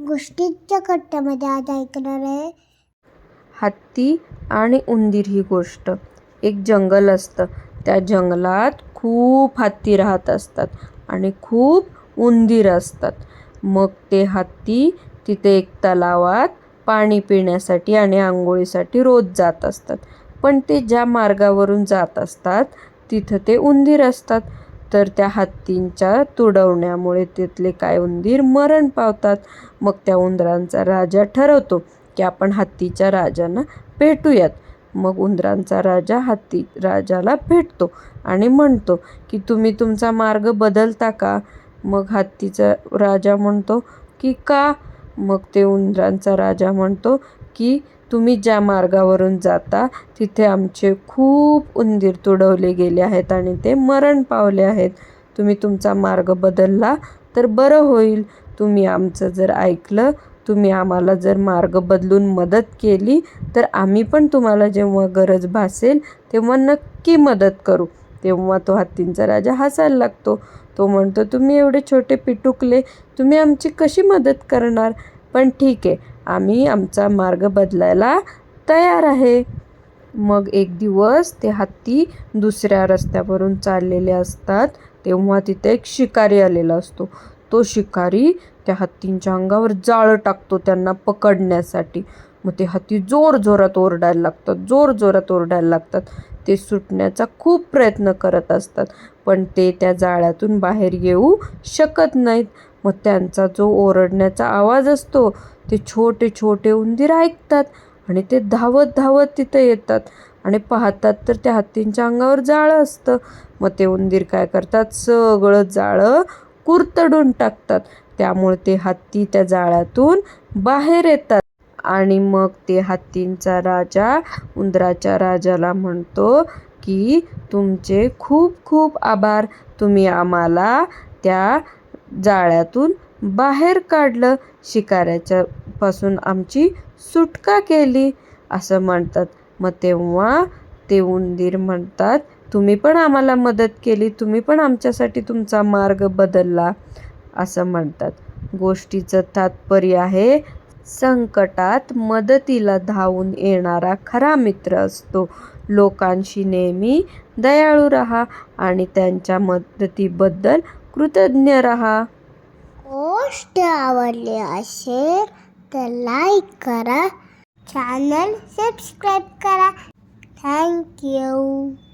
गोष्टीच्या कट्ट्यामध्ये आज ऐकणार आहे हत्ती आणि उंदीर ही गोष्ट. एक जंगल असतं. त्या जंगलात खूप हत्ती राहत असतात आणि खूप उंदीर असतात. मग ते हत्ती तिथे एक तलावात पाणी पिण्यासाठी आणि आंघोळीसाठी रोज जात असतात. पण ते ज्या मार्गावरून जात असतात तिथं ते उंदीर असतात. तर त्या हत्तींच्या तुडवण्यामुळे तिथले काय उंदीर मरण पावतात. मग त्या उंदरांचा राजा ठरवतो की आपण हत्तीच्या राजांना भेटूयात. मग उंदरांचा राजा हत्ती राजाला भेटतो आणि म्हणतो की तुम्ही तुमचा मार्ग बदलता का? मग हत्तीचा राजा म्हणतो की का? मग ते उंदरांचा राजा म्हणतो की तुम्ही ज्या मार्गावरून जाता तिथे आमचे खूप उंदीर तुडवले गेले आहेत आणि ते मरण पावले आहेत. तुम्ही तुमचा मार्ग बदलला तर बरं होईल. तुम्ही आमचं जर ऐकलं, तुम्ही आम्हाला जर मार्ग बदलून मदत केली तर आम्ही पण तुम्हाला जेव्हा गरज भासेल तेव्हा नक्की मदत करू. तेव्हा तो हत्तींचा राजा हसायला लागतो. तो म्हणतो तुम्ही एवढे छोटे पिटुकले, तुम्ही आमची कशी मदत करणार? पण ठीक आहे, आम्ही आमचा मार्ग बदलायला तयार आहे. मग एक दिवस ते हत्ती दुसऱ्या रस्त्यावरून चाललेले असतात तेव्हा तिथे एक शिकारी आलेला असतो. तो शिकारी त्या हत्तींच्या अंगावर जाळं टाकतो त्यांना पकडण्यासाठी. मग ते हत्ती जोरजोरात ओरडायला लागतात. ते सुटण्याचा खूप प्रयत्न करत असतात पण ते त्या जाळ्यातून बाहेर येऊ शकत नाहीत. मग त्यांचा जो ओरडण्याचा आवाज असतो ते छोटे छोटे उंदीर ऐकतात आणि ते धावत धावत तिथं येतात आणि पाहतात तर त्या हत्तींच्या अंगावर जाळं असतं. मग ते उंदीर काय करतात, सगळं जाळं कुरतडून टाकतात. त्यामुळे ते हत्ती त्या जाळ्यातून बाहेर येतात आणि मग ते हत्तींचा राजा उंदराच्या राजाला म्हणतो की तुमचे खूप खूप आभार, तुम्ही आम्हाला त्या जाळ्यातून बाहेर काढलं, शिकाऱ्याच्या पासून आमची सुटका केली असं म्हणतात. मग तेव्हा ते उंदीर म्हणतात तुम्ही पण आम्हाला मदत केली, तुम्ही पण आमच्यासाठी तुमचा मार्ग बदलला असं म्हणतात. गोष्टीचं तात्पर्य आहे संकटात मदतीला धावून येणारा खरा मित्र असतो. लोकांशी नेहमी दयाळू राहा आणि त्यांच्या मदतीबद्दल कृतज्ञ राहा. गोष्ट आवडली असेल तर लाईक करा, चॅनल सबस्क्राईब करा. थँक्यू.